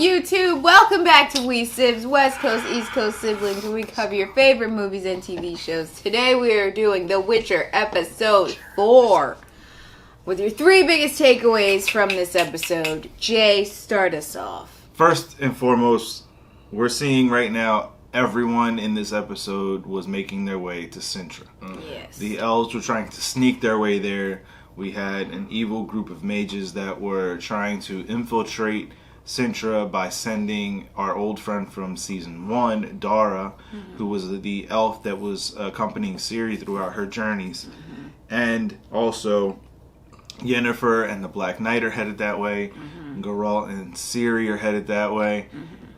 YouTube? Welcome back to We Sibs, West Coast, East Coast siblings, where we cover your favorite movies and TV shows. Today we are doing The Witcher episode 4. With your 3 biggest takeaways from this episode. Jay, start us off. First and foremost, we're seeing right now everyone in this episode was making their way to Sintra. Yes. The elves were trying to sneak their way there. We had an evil group of mages that were trying to infiltrate Sintra by sending our old friend from season 1, Dara, who was the elf that was accompanying Ciri throughout her journeys. And also, Yennefer and the Black Knight are headed that way. Geralt and Ciri are headed that way.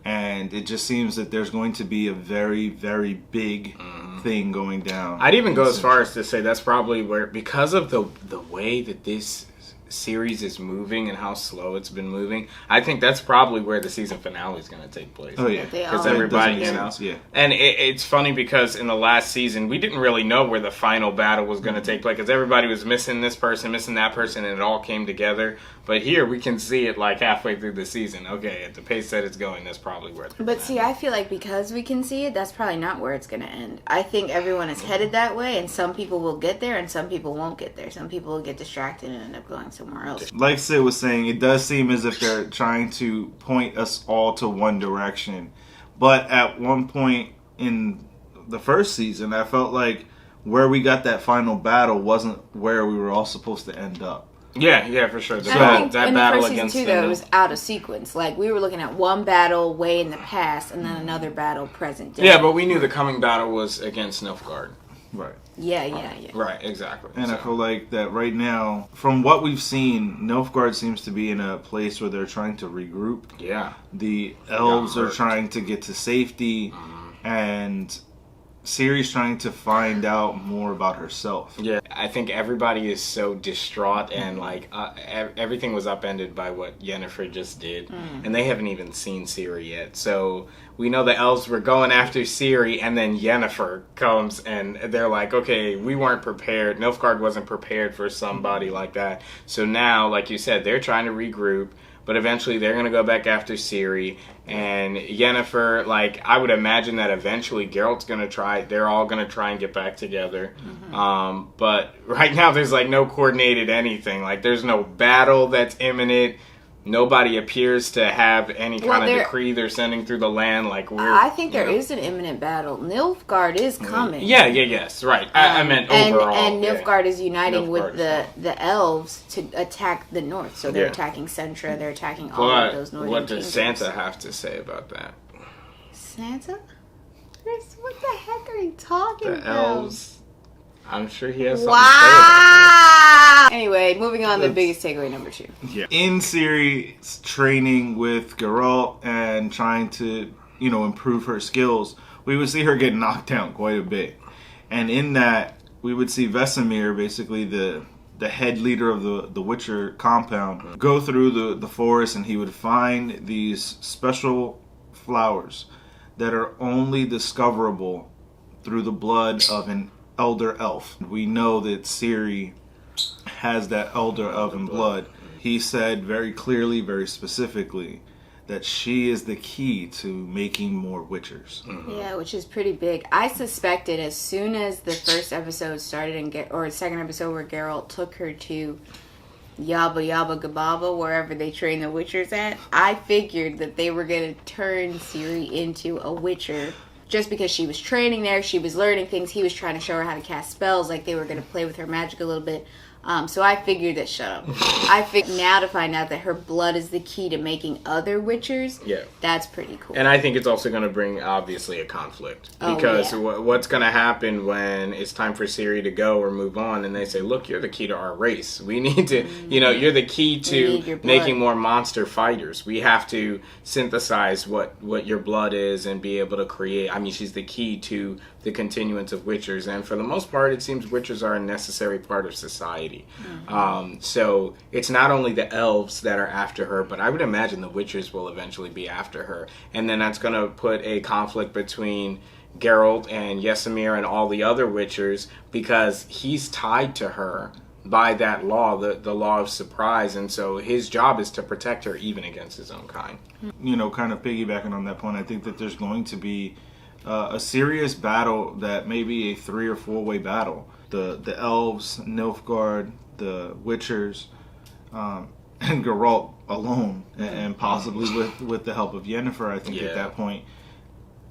And it just seems that there's going to be a very, very big thing going down. I'd even go as far as to say that's probably where, because of the way that this series is moving and how slow it's been moving, I think that's probably where the season finale is going to take place. Oh, yeah. Because everybody, you know. Yeah. And it's funny because in the last season, we didn't really know where the final battle was going to take place because everybody was missing this person, missing that person, and it all came together. But here, we can see it like halfway through the season. Okay, at the pace that it's going, that's probably where it's going. But see, I feel like because we can see it, that's probably not where it's going to end. I think everyone is headed that way, and some people will get there, and some people won't get there. Some people will get distracted and end up going somewhere else. Like Sid was saying, it does seem as if they're trying to point us all to one direction. But at one point in the first season, I felt like where we got that final battle wasn't where we were all supposed to end up. Yeah, for sure. I think that in battle the first against season, too, though, it was out of sequence. Like, we were looking at one battle way in the past, and then another battle present day. Yeah, but we knew the coming battle was against Nilfgaard. Right. Yeah. Right, exactly. And I feel like that right now, from what we've seen, Nilfgaard seems to be in a place where they're trying to regroup. Yeah. The elves are trying to get to safety, and Ciri's trying to find out more about herself. Yeah, I think everybody is so distraught and like everything was upended by what Yennefer just did, and they haven't even seen Ciri yet. So we know the elves were going after Ciri, and then Yennefer comes and they're like, okay, we weren't prepared. Nilfgaard wasn't prepared for somebody like that. So now, like you said, they're trying to regroup. But eventually they're going to go back after Ciri. And Yennefer, like, I would imagine that eventually Geralt's going to try, they're all going to try and get back together. But right now there's, like, no coordinated anything. Like, there's no battle that's imminent. Nobody appears to have any kind of decree they're sending through the land. Like I think there is an imminent battle. Nilfgaard is coming. Yes, right. I meant overall. And Nilfgaard is uniting with the elves to attack the north. So they're attacking Sintra. They're attacking all of those northern What does kingdoms. Santa have to say about that? Santa? Chris, what the heck are you talking about? The elves. I'm sure he has something wow. to say about that. Anyway, moving on to the biggest takeaway number 2. Yeah. In Ciri's training with Geralt and trying to, improve her skills, we would see her get knocked down quite a bit. And in that, we would see Vesemir, basically the head leader of the Witcher compound, go through the forest, and he would find these special flowers that are only discoverable through the blood of an elder elf. We know that Ciri has that elder elven blood. He said very clearly, very specifically, that she is the key to making more Witchers. Yeah, which is pretty big. I suspected as soon as the first episode started, or the second episode where Geralt took her to Yabba Yabba Gababa, wherever they train the Witchers at, I figured that they were going to turn Ciri into a Witcher. Just because she was training there, she was learning things, he was trying to show her how to cast spells, like they were going to play with her magic a little bit. So I figured that, now to find out that her blood is the key to making other Witchers, that's pretty cool. And I think it's also going to bring, obviously, a conflict. Because what's going to happen when it's time for Ciri to go or move on, and they say, look, you're the key to our race. We need to, you're the key to making more monster fighters. We have to synthesize what your blood is and be able to create. I mean, she's the key to the continuance of Witchers. And for the most part, it seems Witchers are a necessary part of society. So it's not only the elves that are after her, but I would imagine the Witchers will eventually be after her. And then that's going to put a conflict between Geralt and Vesemir and all the other Witchers, because he's tied to her by that law, the law of surprise, and so his job is to protect her even against his own kind. Kind of piggybacking on that point, I think that there's going to be a serious battle that may be a 3 or 4 way battle. The elves, Nilfgaard, the Witchers, and Geralt alone, and possibly with the help of Yennefer, I think at that point,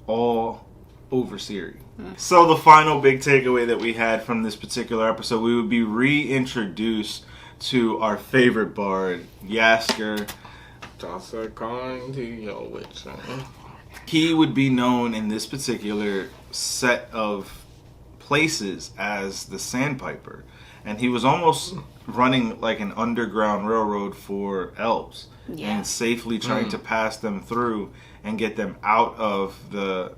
all over Ciri. So the final big takeaway that we had from this particular episode, we would be reintroduced to our favorite bard, Jaskier. Toss a coin to your witch. He would be known in this particular set of places as the Sandpiper. And he was almost running like an underground railroad for elves. And safely trying to pass them through and get them out of the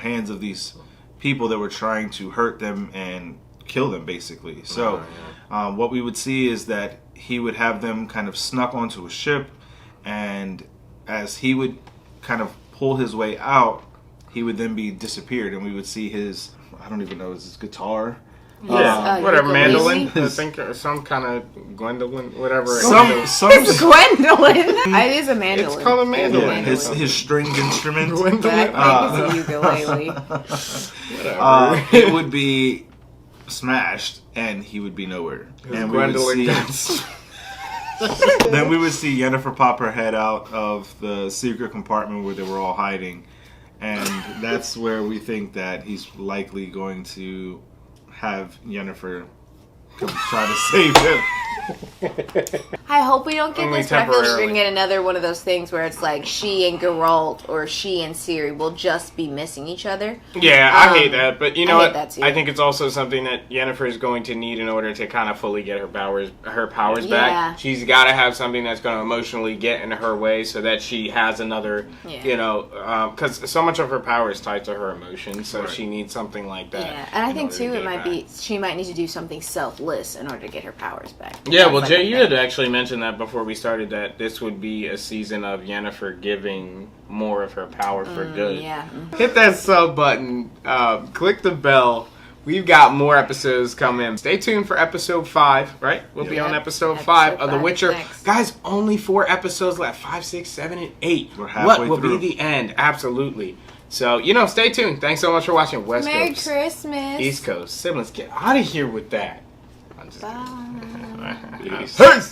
hands of these people that were trying to hurt them and kill them, basically. So what we would see is that he would have them kind of snuck onto a ship, and as he would kind of pull his way out, he would then be disappeared, and we would see his, I don't even know, his guitar. Whatever, mandolin. I think some kind of Gwendolyn, whatever. It's Gwendolyn. It is a mandolin. It's called a mandolin. Yeah, his stringed instrument. Gwendolyn. I think it's a ukulele. Whatever. It would be smashed, and he would be nowhere. And Gwendolyn. Then we would see Yennefer pop her head out of the secret compartment where they were all hiding, and that's where we think that he's likely going to have Yennefer come try to save him. I hope we don't get Only this, but I feel like we're temporarily. going to get another one of those things where it's like she and Geralt or she and Ciri will just be missing each other. Yeah, I hate that, but you know I hate what? that too. I think it's also something that Yennefer is going to need in order to kind of fully get her powers Yeah. back. She's got to have something that's going to emotionally get in her way so that she has another, because so much of her power is tied to her emotions, so she needs something like that. Yeah, and I in think order to too get it might back. be she might need to do something selfless in order to get her powers back. Yeah, well, That's Jay, like a you thing. had actually mentioned that before we started, that this would be a season of Yennefer giving more of her power for good. Yeah. Hit that sub button, click the bell. We've got more episodes coming. Stay tuned for episode 5, right? We'll be on episode 5 of The Episode Witcher. 5 next. Guys, only 4 episodes left. 5, 6, 7, and 8. We're halfway What will through. be the end? Absolutely. So, stay tuned. Thanks so much for watching West Merry Coast, Christmas. East Coast. Siblings, get out of here with that. I'm just Bye. kidding. Peace. Peace.